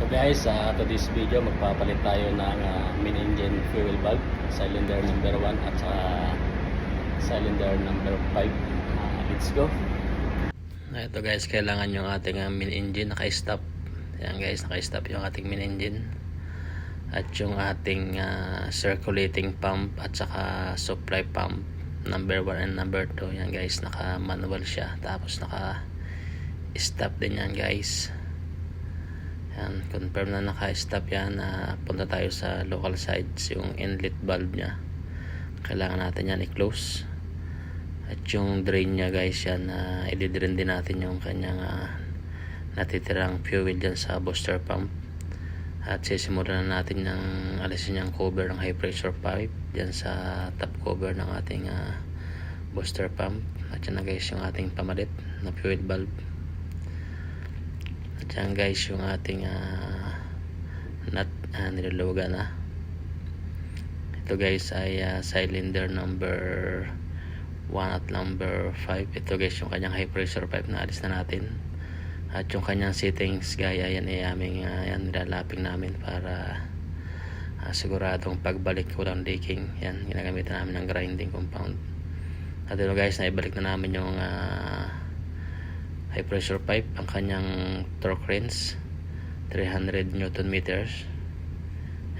So guys, today's video magpapalit tayo ng main engine fuel valve, cylinder number 1 at cylinder number 5. Let's go. Ito guys, kailangan yung ating main engine naka-stop. Ayan guys, naka-stop yung ating main engine. At yung ating circulating pump at saka supply pump number 1 and number 2. Yan guys, naka-manual siya. Tapos naka-stop din yan guys. Yan, confirm na naka-stop yan. Punta tayo sa local sides, yung inlet valve nya. Kailangan natin yan i-close. At yung drain nya guys, yan i-drain din natin yung kanyang natitirang fuel dyan sa booster pump. At sisimulan na natin ng alisin yung cover ng high pressure pipe dyan sa top cover ng ating booster pump. At yan na guys yung ating pamalit na fuel valve. At yan guys yung ating nut niluluwagan na. Ito guys ay cylinder number 1 at number 5. Ito guys yung kanyang high pressure pipe na alis na natin. At yung kanyang settings gaya yan ay aming nilalaping namin para siguradong pagbalik walang leaking. Yan, ginagamitan namin ng grinding compound. At ito guys, naibalik na namin yung high pressure pipe, ang kanyang torque wrench 300 Newton meters.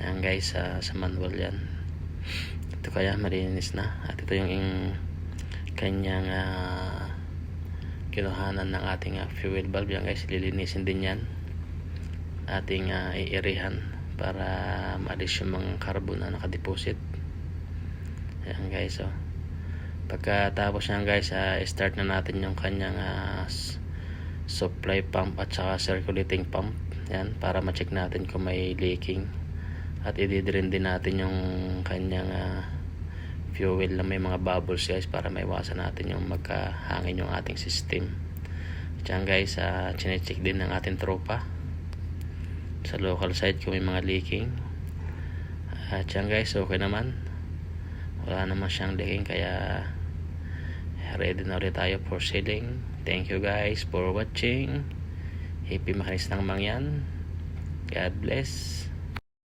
Ayan guys, sa manual yan. Ito kaya malinis na. At ito yung kanyang kinuhanan ng ating fuel valve. Yan guys, lilinisin din yan. Ating iirihan para maalis yung mga carbon na nakadeposit. Ayan guys, pagkatapos yan guys, start na natin yung kanyang supply pump at saka circulating pump. Yan, para ma-check natin kung may leaking. At i-drain din natin yung kanyang fuel na may mga bubbles guys, para maiwasan natin yung magkahangin yung ating system. At yan guys, chinecheck din ng ating tropa sa local site kung may mga leaking. At yan guys, okay naman, wala naman siyang leaking, kaya ready na ulit tayo for sealing. Thank you guys for watching. Happy makinis ng mangyan. God bless.